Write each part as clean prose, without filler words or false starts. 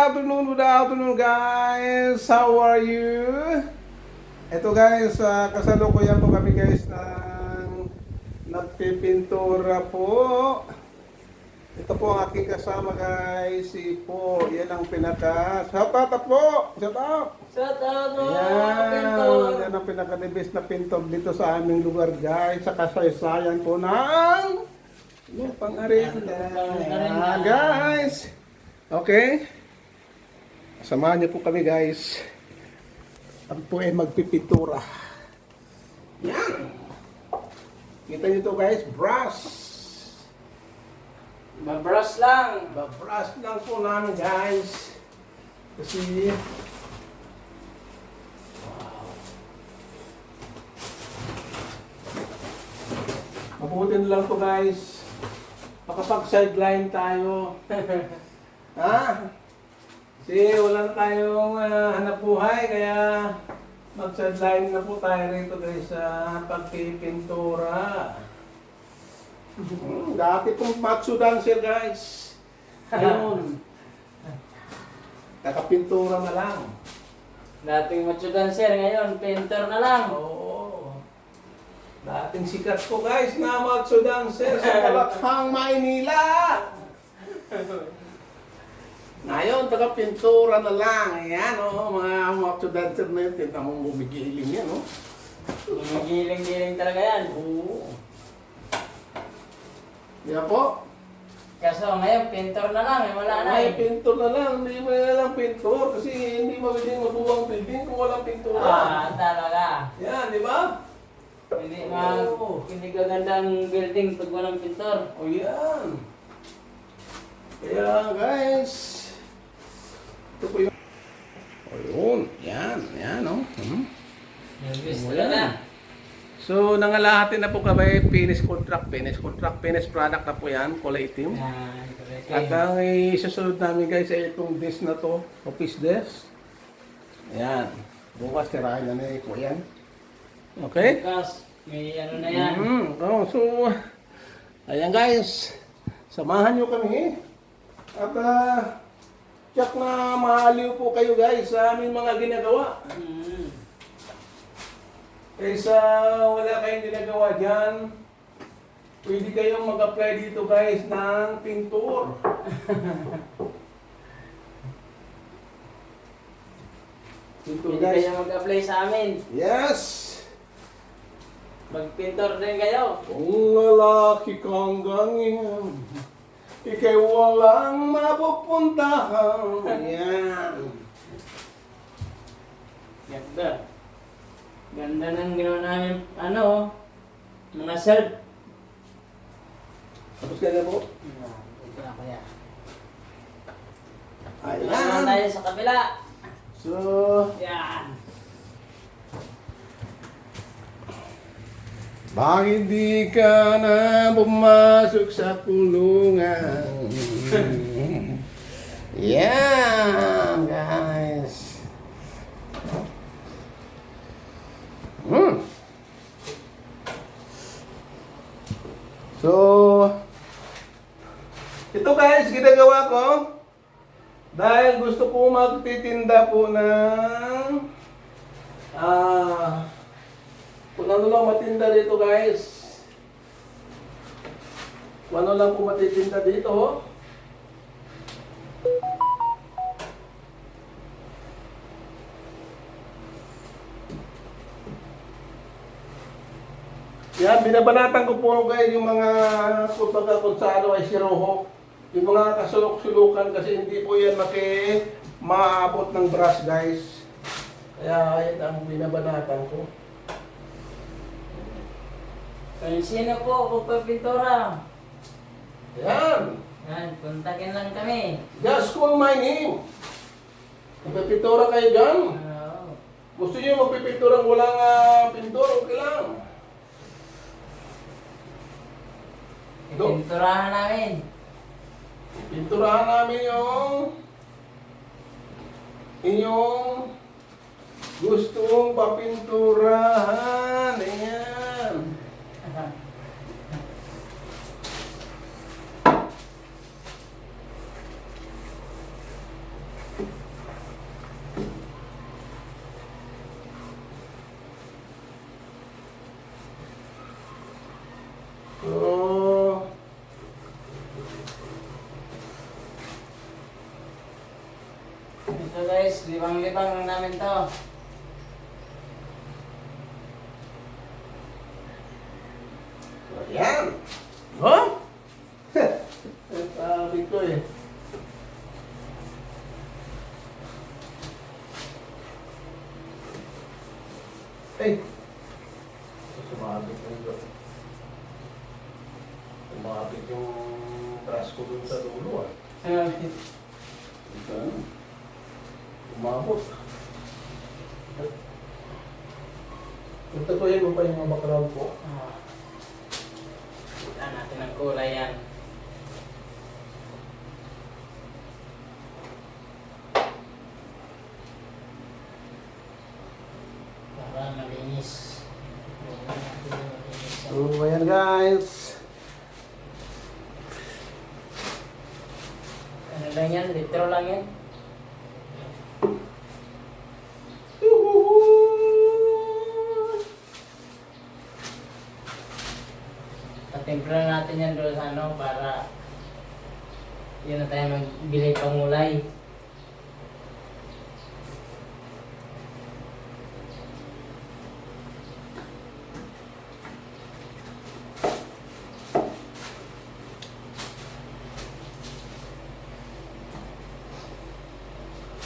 good afternoon guys. How are you? Ito guys, kasalukuyan po kami guys ng nagpipintura po. Ito po ang aking kasama guys, si Po. Yan ang pinaka, shout out po! Shout out! Shout out mga Yan, pintor! yan ang pinaka-the-best na pintor dito sa aming lugar guys. Sa kasaysayan po ng pang-arinda. Yan guys. Okay. Samahan niyo po kami guys. Ang po ay magpipintura. Yan. Kita niyo to guys, brush. Mabrush lang! Brush lang po namin guys. Kasi mabuti na lang to guys. Makapag sideline tayo. Ha? Kasi wala na tayong hanap buhay, kaya mag-sideline na po tayo rito guys sa pagpipintura. Dati pong macho dancer guys. Ayun. Kakapintura na lang. Dating macho dancer, ngayon painter na lang. Oo. Dating sikat po guys na macho dancer sa Balakhang, Maynila. Ngayon, taga-pintura na lang. Ayan, mga macho dancer na yun. Tinta mong bumigiling yan, Giling-giling talaga yan. Oo. Yan po. Kaso ngayon, pintor na lang, wala na Ay, pintor na lang. Hindi mo na lang pintor. Kasi hindi mabiling mabuwang building kung walang pintura. Talaga. Yan, di ba? Hindi gagandang building pag walang pintor. O yan. Kaya guys, ito po yung... O yun, yan, yan Nervous O, talaga. yan. So, nangalahati na po kami, finish contract, finish product na po yan, kulay itim. Yan, correct. At ang isusunod namin guys ay itong desk na to, office desk. Ayan, bukas tirahin na na ito yan. Okay? Bukas, may ano na yan. So, ayan guys, samahan nyo kami. At check na maaliw po kayo guys sa aming mga ginagawa. Kaysa wala kayong ginagawa dyan, pwede kayong mag-apply dito guys ng pintor. Pintor Pwede guys. kayo mag-apply sa amin. Yes! Magpintor din kayo. Kung lalaki kang ganyan, ikay walang mapupuntahan. Yan. Ganda. Ganda ng ginawa namin, mga self. Tapos ka na po? Ito na kaya. Ayan. Naman tayo sa kabila. So, Yan. bakit di ka na pumasok sa kulungan? Yan, guys. So, ito guys, ginagawa ko dahil gusto ko magtitinda po ng kung ano lang matinda dito guys. Kung ano lang po matitinda dito. Yan, binabanatan ko po guys yung mga kumbaga kung sa ano ay siroho. Yung mga kasulok-sulukan kasi hindi po yan maabot ng brush guys. Kaya yan ang binabanatan ko. Kung sino po magpapintura? Yan. Yan, kontakin lang kami. Just call my name. Magpipintura kayo dyan. Oo. Gusto nyo magpipintura walang pintor, okay lang. Pinturahan namin. Pinturahan namin yung inyong gustong papinturahan. Ayan. libang-libang lang namin to. Ayan. Oh? Sabi ko eh. Eh. Sumabit yung Sumabit yung brass ko dun sa dulo ah. Ito ano? Umabot. Ito ko yun mo pa yung mga background ko. Kita natin ang kulay yan. Para malinis. So, ayan guys. Ano lang yan? Litro lang yan. Patimpla natin yan doon sa ano para yun na tayo magbili pangulay.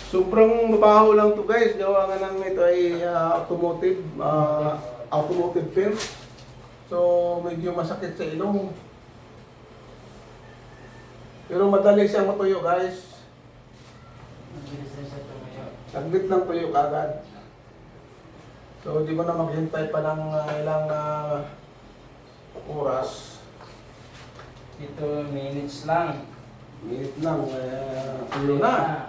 Sobrang mabaho lang to guys. Gawa nga ng ito ay automotive paint. So medyo masakit sa ilong. Pero madali siyang matuyo guys. Mabilis na siya tumayo. Saglit lang tuyo agad. So di mo na maghintay pa ng ilang oras. Ito minutes lang. Minute lang, tuyo na.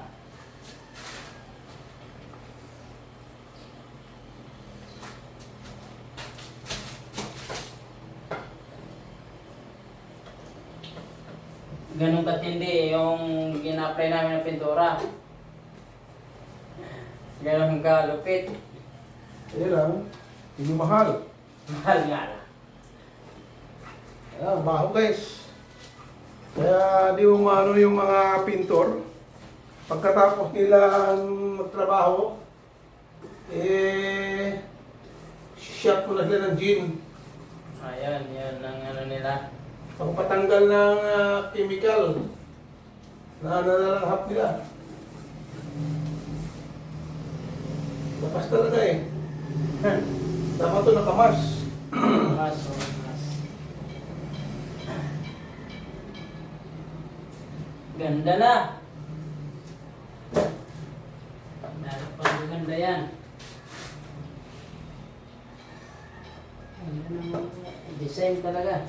Ganun katindi yung gina-apply namin ng pintura. Ganun kalupit. Hindi lang, hindi mahal. Mahal nga lang. Ayan, baho guys. Kaya di umano yung mga pintor. Pagkatapos nila magtrabaho, shot mo na sila ng gin. Ayan, yan ang ano nila. Pagpatanggal ng chemical na nalalahap nila. Lapas talaga eh. Tama to nakamas. Mas. Ganda na. Lalo pang ganda yan. Ayan ang design talaga.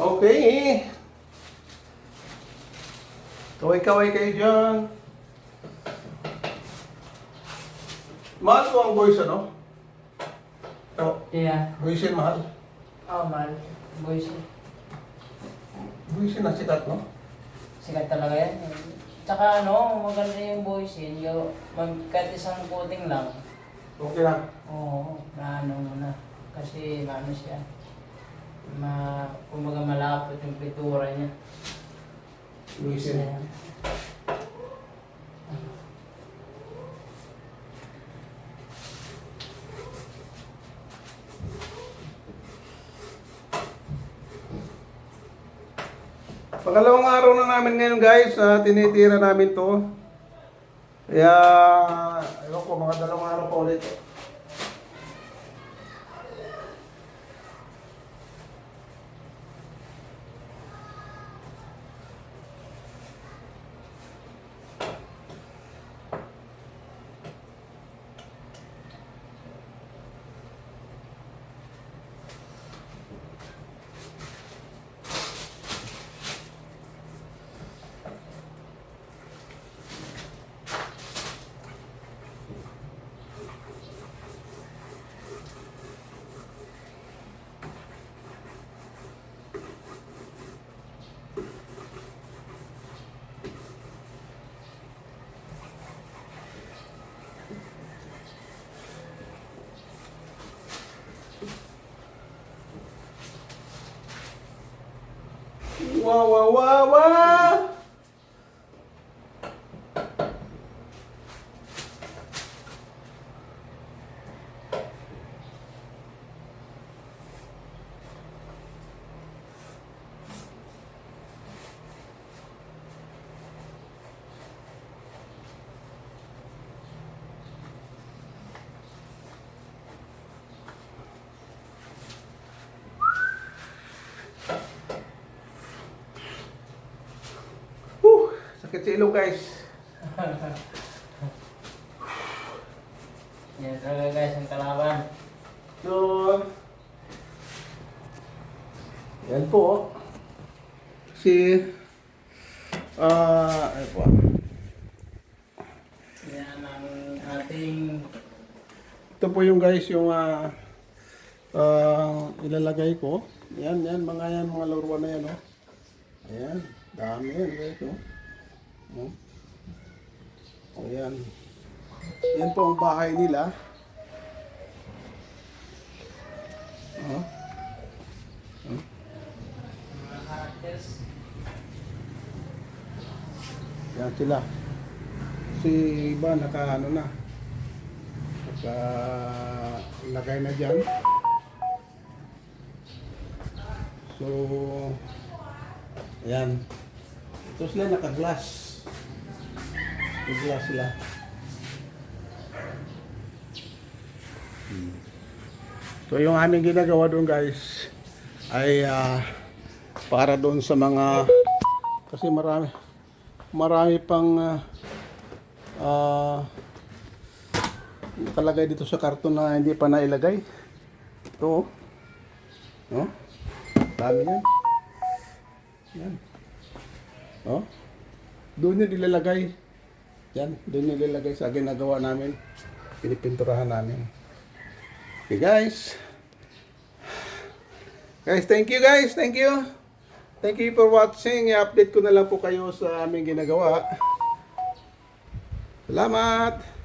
Okay. Kaway-kaway kayo dyan. Mahal ko ang voice ano? Oh, Yeah. voice yun mahal. Oh, man. Boys, Voice yun na sikat no? sikat talaga yan. Tsaka ano, maganda yung boys yun. Kahit isang coating lang. Okay lang. Oo, ano mo na. Kasi ano siya. Kumbaga malapot yung pintura niya. Voice yun. Ayan. Pangalawang araw na namin ngayon guys, tinitira namin to. Kaya, ayun ko, mga 2 araw pa ulit. Wow, wow, wow, wow! Sakit sa ilong guys. Yan talaga guys ang kalaban. So, yan po. Si, ay po. Yan ang ating Ito po yung guys, yung ilalagay ko. Yan, mga laruan na yan, oh. Ayan, dami yan guys, oh. Ayan. Yan po ang bahay nila. Oh. mga characters. Yan sila. Si iba naka ano na. Naka lagay na dyan. So, ayan. Ito sila naka-glass. Naka-glass sila. So, yung aming ginagawa doon guys ay para doon sa mga kasi marami pang nakalagay dito sa karton na hindi pa nailagay. Ito, no? Dami yan. Yan. Oh. Doon yung ilalagay. Yan, doon yung ilalagay sa ginagawa namin. Pinipinturahan namin. Okay guys. Guys, thank you guys. Thank you. Thank you for watching. I-update ko na lang po kayo sa aming ginagawa. Salamat.